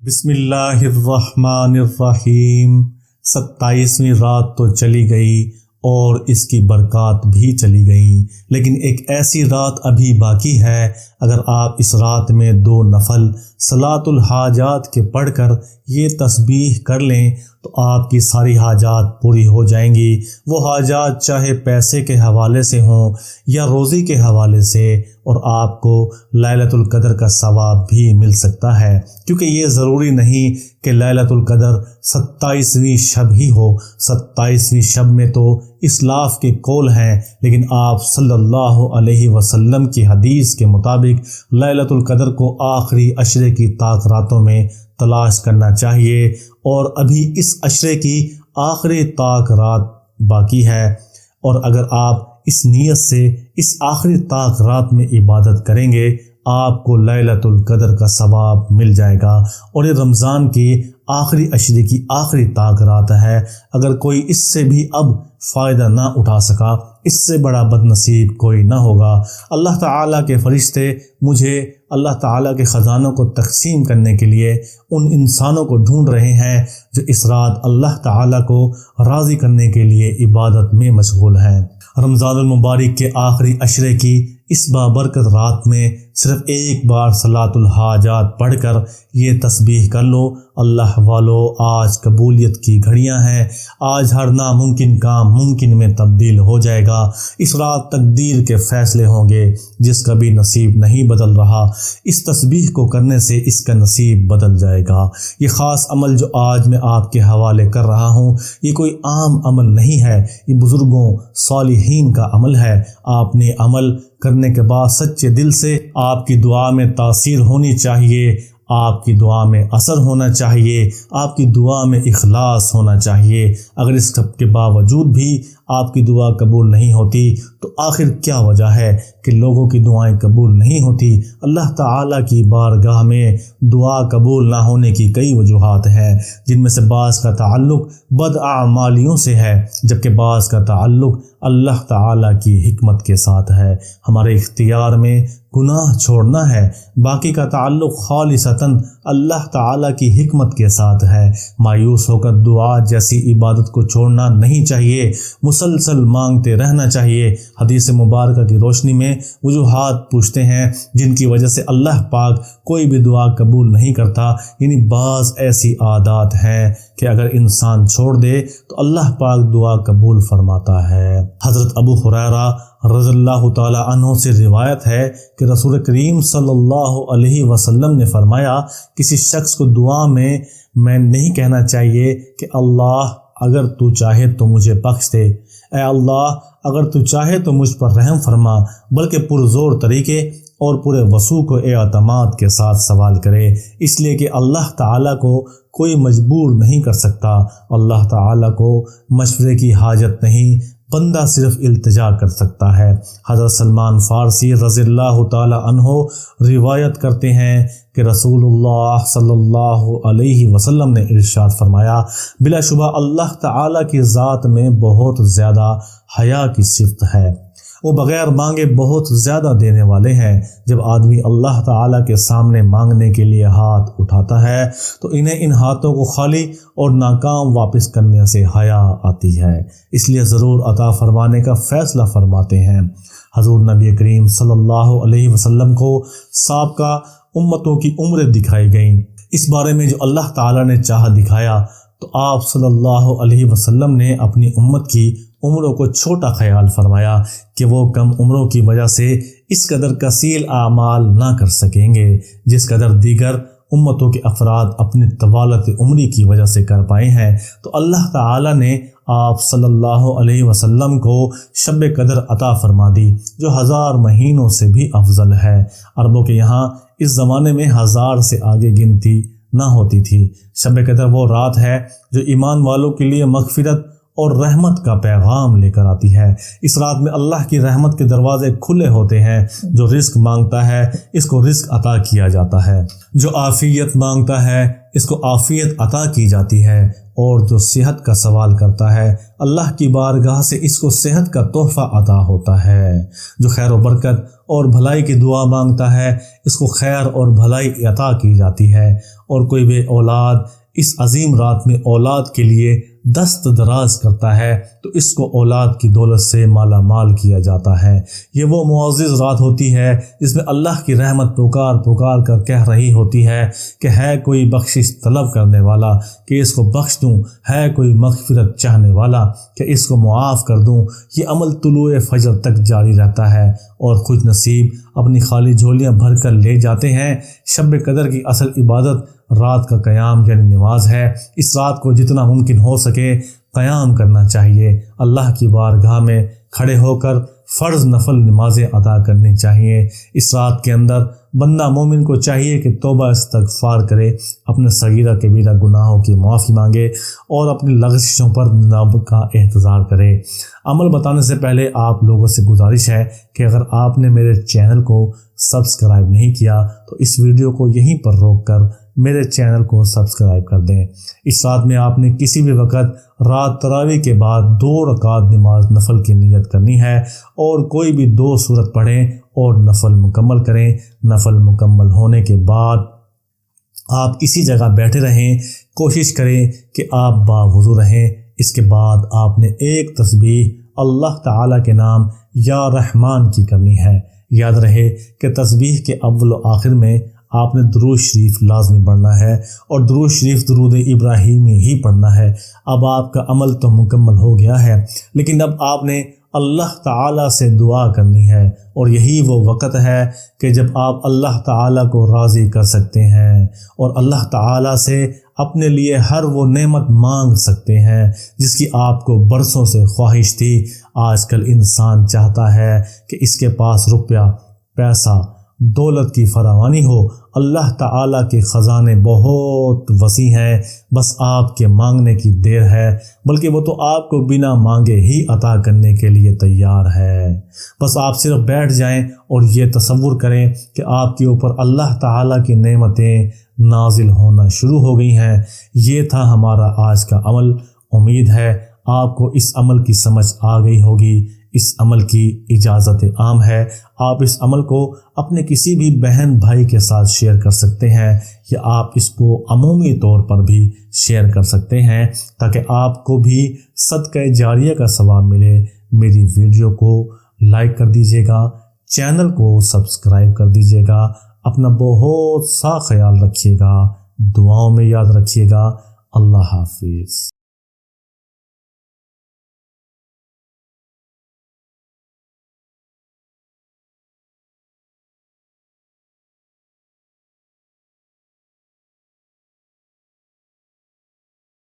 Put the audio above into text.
بسم اللہ الرحمن الرحیم۔ 27ویں رات تو چلی گئی اور اس کی برکات بھی چلی گئیں، لیکن ایک ایسی رات ابھی باقی ہے۔ اگر آپ اس رات میں 2 نفل صلاۃ الحاجات کے پڑھ کر یہ تسبیح کر لیں تو آپ کی ساری حاجات پوری ہو جائیں گی۔ وہ حاجات چاہے پیسے کے حوالے سے ہوں یا روزی کے حوالے سے، اور آپ کو لیلۃ القدر کا ثواب بھی مل سکتا ہے، کیونکہ یہ ضروری نہیں کہ لیلۃ القدر 27ویں شب ہی ہو۔ 27ویں شب میں تو اسلاف کے قول ہیں، لیکن آپ صلی اللہ علیہ وسلم کی حدیث کے مطابق لیلۃ القدر کو آخری عشرے کی طاق راتوں میں تلاش کرنا چاہیے، اور ابھی اس عشرے کی آخری طاق رات باقی ہے، اور اگر آپ اس نیت سے اس آخری طاق رات میں عبادت کریں گے آپ کو لیلۃ القدر کا ثواب مل جائے گا۔ اور یہ رمضان کی آخری عشرے کی آخری طاق رات ہے۔ اگر کوئی اس سے بھی اب فائدہ نہ اٹھا سکا، اس سے بڑا بد نصیب کوئی نہ ہوگا۔ اللہ تعالیٰ کے فرشتے مجھے اللہ تعالیٰ کے خزانوں کو تقسیم کرنے کے لیے ان انسانوں کو ڈھونڈ رہے ہیں جو اس رات اللہ تعالیٰ کو راضی کرنے کے لیے عبادت میں مشغول ہیں۔ رمضان المبارک کے آخری عشرے کی اس بابرکت رات میں صرف ایک بار صلاۃ الحاجات پڑھ کر یہ تسبیح کر لو، اللہ والو آج قبولیت کی گھڑیاں ہیں، آج ہر ناممکن کام ممکن میں تبدیل ہو جائے گا۔ اس رات تقدیر کے فیصلے ہوں گے، جس کا بھی نصیب نہیں بدل رہا اس تسبیح کو کرنے سے اس کا نصیب بدل جائے گا۔ یہ خاص عمل جو آج میں آپ کے حوالے کر رہا ہوں، یہ کوئی عام عمل نہیں ہے، یہ بزرگوں صالحین کا عمل ہے۔ آپ نے عمل کرنے کے بعد سچے دل سے آپ کی دعا میں تاثیر ہونی چاہیے، آپ کی دعا میں اثر ہونا چاہیے، آپ کی دعا میں اخلاص ہونا چاہیے۔ اگر اس سب کے باوجود بھی آپ کی دعا قبول نہیں ہوتی تو آخر کیا وجہ ہے کہ لوگوں کی دعائیں قبول نہیں ہوتی؟ اللہ تعالیٰ کی بارگاہ میں دعا قبول نہ ہونے کی کئی وجوہات ہیں، جن میں سے بعض کا تعلق بداعمالیوں سے ہے، جبکہ بعض کا تعلق اللہ تعالیٰ کی حکمت کے ساتھ ہے۔ ہمارے اختیار میں گناہ چھوڑنا ہے، باقی کا تعلق خالصتاً اللہ تعالیٰ کی حکمت کے ساتھ ہے۔ مایوس ہو کر دعا جیسی عبادت کو چھوڑنا نہیں چاہیے، مسلسل مانگتے رہنا چاہیے۔ حدیث مبارکہ کی روشنی میں وجوہات پوچھتے ہیں جن کی وجہ سے اللہ پاک کوئی بھی دعا قبول نہیں کرتا، یعنی بعض ایسی عادات ہیں کہ اگر انسان چھوڑ دے تو اللہ پاک دعا قبول فرماتا ہے۔ حضرت ابو ہریرہ رضی اللہ تعالی عنہ سے روایت ہے کہ رسول کریم صلی اللہ علیہ وسلم نے فرمایا، کسی شخص کو دعا میں نہیں کہنا چاہیے کہ اللہ اگر تو چاہے تو مجھے بخش دے، اے اللہ اگر تو چاہے تو مجھ پر رحم فرما، بلکہ پرزور طریقے اور پورے وثوق و اعتماد کے ساتھ سوال کرے، اس لیے کہ اللہ تعالیٰ کو کوئی مجبور نہیں کر سکتا، اللہ تعالیٰ کو مشورے کی حاجت نہیں، بندہ صرف التجا کر سکتا ہے۔ حضرت سلمان فارسی رضی اللہ تعالی عنہ روایت کرتے ہیں کہ رسول اللہ صلی اللہ علیہ وسلم نے ارشاد فرمایا، بلا شبہ اللہ تعالیٰ کی ذات میں بہت زیادہ حیا کی صفت ہے، وہ بغیر مانگے بہت زیادہ دینے والے ہیں۔ جب آدمی اللہ تعالیٰ کے سامنے مانگنے کے لیے ہاتھ اٹھاتا ہے تو انہیں ان ہاتھوں کو خالی اور ناکام واپس کرنے سے حیا آتی ہے، اس لیے ضرور عطا فرمانے کا فیصلہ فرماتے ہیں۔ حضور نبی کریم صلی اللہ علیہ وسلم کو سابقہ امتوں کی عمریں دکھائی گئیں، اس بارے میں جو اللہ تعالیٰ نے چاہا دکھایا، تو آپ صلی اللہ علیہ وسلم نے اپنی امت کی عمروں کو چھوٹا خیال فرمایا کہ وہ کم عمروں کی وجہ سے اس قدر کثیر اعمال نہ کر سکیں گے جس قدر دیگر امتوں کے افراد اپنی طوالت عمری کی وجہ سے کر پائے ہیں۔ تو اللہ تعالیٰ نے آپ صلی اللہ علیہ وسلم کو شب قدر عطا فرما دی، جو 1000 مہینوں سے بھی افضل ہے۔ عربوں کے یہاں اس زمانے میں 1000 سے آگے گنتی نہ ہوتی تھی۔ شب قدر وہ رات ہے جو ایمان والوں کے لیے مغفرت اور رحمت کا پیغام لے کر آتی ہے۔ اس رات میں اللہ کی رحمت کے دروازے کھلے ہوتے ہیں۔ جو رزق مانگتا ہے اس کو رزق عطا کیا جاتا ہے، جو عافیت مانگتا ہے اس کو عافیت عطا کی جاتی ہے، اور جو صحت کا سوال کرتا ہے اللہ کی بارگاہ سے اس کو صحت کا تحفہ عطا ہوتا ہے۔ جو خیر و برکت اور بھلائی کی دعا مانگتا ہے اس کو خیر اور بھلائی عطا کی جاتی ہے، اور کوئی بے اولاد اس عظیم رات میں اولاد کے لیے دست دراز کرتا ہے تو اس کو اولاد کی دولت سے مالا مال کیا جاتا ہے۔ یہ وہ معزز رات ہوتی ہے جس میں اللہ کی رحمت پکار کر کہہ رہی ہوتی ہے کہ ہے کوئی بخشش طلب کرنے والا کہ اس کو بخش دوں، ہے کوئی مغفرت چاہنے والا کہ اس کو معاف کر دوں۔ یہ عمل طلوع فجر تک جاری رہتا ہے، اور خوش نصیب اپنی خالی جھولیاں بھر کر لے جاتے ہیں۔ شب قدر کی اصل عبادت رات کا قیام یعنی نماز ہے۔ اس رات کو جتنا ممکن ہو سکے قیام کرنا چاہیے، اللہ کی بارگاہ میں کھڑے ہو کر فرض نفل نمازیں ادا کرنی چاہیے۔ اس رات کے اندر بندہ مومن کو چاہیے کہ توبہ استغفار کرے، اپنے صغیرہ کبیرہ گناہوں کی معافی مانگے، اور اپنی لغزشوں پر جناب کا احتضار کرے۔ عمل بتانے سے پہلے آپ لوگوں سے گزارش ہے کہ اگر آپ نے میرے چینل کو سبسکرائب نہیں کیا تو اس ویڈیو کو یہیں پر روک کر میرے چینل کو سبسکرائب کر دیں۔ اس رات میں آپ نے کسی بھی وقت رات تراویح کے بعد 2 رکعت نماز نفل کی نیت کرنی ہے، اور کوئی بھی 2 سورت پڑھیں اور نفل مکمل کریں۔ نفل مکمل ہونے کے بعد آپ اسی جگہ بیٹھے رہیں، کوشش کریں کہ آپ باوضو رہیں۔ اس کے بعد آپ نے ایک تسبیح اللہ تعالیٰ کے نام یا رحمان کی کرنی ہے۔ یاد رہے کہ تسبیح کے اول و آخر میں آپ نے درود شریف لازمی پڑھنا ہے، اور درود شریف درود ابراہیمی ہی پڑھنا ہے۔ اب آپ کا عمل تو مکمل ہو گیا ہے، لیکن اب آپ نے اللہ تعالیٰ سے دعا کرنی ہے، اور یہی وہ وقت ہے کہ جب آپ اللہ تعالیٰ کو راضی کر سکتے ہیں، اور اللہ تعالیٰ سے اپنے لیے ہر وہ نعمت مانگ سکتے ہیں جس کی آپ کو برسوں سے خواہش تھی۔ آج کل انسان چاہتا ہے کہ اس کے پاس روپیہ، پیسہ، دولت کی فراوانی ہو۔ اللہ تعالیٰ کے خزانے بہت وسیع ہیں، بس آپ کے مانگنے کی دیر ہے، بلکہ وہ تو آپ کو بنا مانگے ہی عطا کرنے کے لیے تیار ہے۔ بس آپ صرف بیٹھ جائیں اور یہ تصور کریں کہ آپ کے اوپر اللہ تعالیٰ کی نعمتیں نازل ہونا شروع ہو گئی ہیں۔ یہ تھا ہمارا آج کا عمل۔ امید ہے آپ کو اس عمل کی سمجھ آ گئی ہوگی۔ اس عمل کی اجازت عام ہے۔ آپ اس عمل کو اپنے کسی بھی بہن بھائی کے ساتھ شیئر کر سکتے ہیں، یا آپ اس کو عمومی طور پر بھی شیئر کر سکتے ہیں تاکہ آپ کو بھی صدقہ جاریہ کا ثواب ملے۔ میری ویڈیو کو لائک کر دیجیے گا، چینل کو سبسکرائب کر دیجیے گا۔ اپنا بہت سا خیال رکھیے گا، دعاؤں میں یاد رکھیے گا۔ اللہ حافظ۔